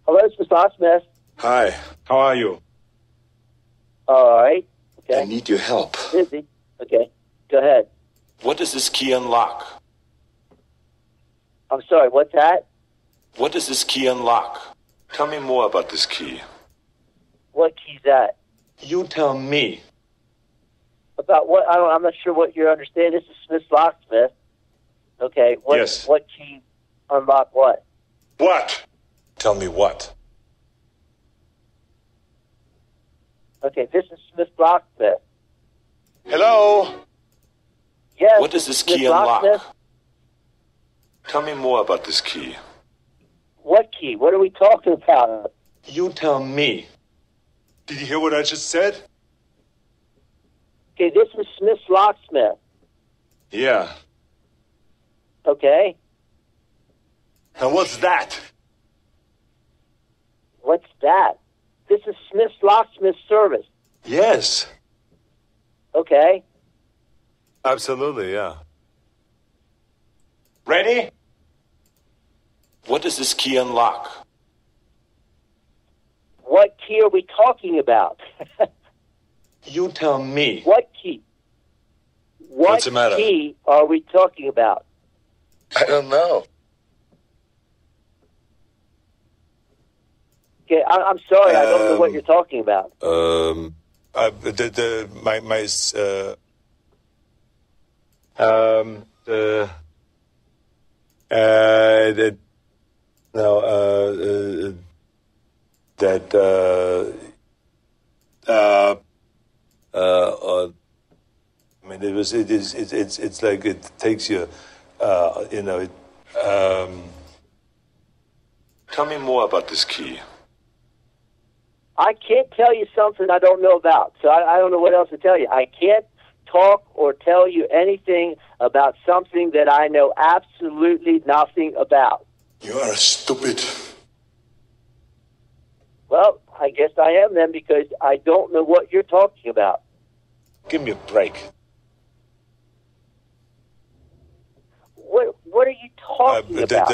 Hello, it's Mr. Locksmith. Hi, how are you? All right. Okay. I need your help. Busy. Okay. Go ahead. What does this key unlock? I'm sorry, what's that? What does this key unlock? Tell me more about this key. What key's that? You tell me. About what? I'm not sure what you're understanding. This is Smith Locksmith. Okay. Yes. What key unlock what? What? Tell me what. Okay, this is Smith Locksmith. Hello? Yes. What does this Smith key unlock? Locksmith? Tell me more about this key. What key? What are we talking about? You tell me. Did you hear what I just said? Okay, this is Smith Locksmith. Yeah. Okay. And what's that? What's that? This is Smith Locksmith service. Yes. Okay. Absolutely, yeah. Ready? What does this key unlock? What key are we talking about? You tell me. What key? What's the matter? What key are we talking about? I don't know. Okay, I'm sorry, I don't know what you're talking about. I mean, it's like it takes you, Tell me more about this key. I can't tell you something I don't know about, so I don't know what else to tell you. I can't talk or tell you anything about something that I know absolutely nothing about. You are stupid. Well, I guess I am then, because I don't know what you're talking about. Give me a break. What are you talking about?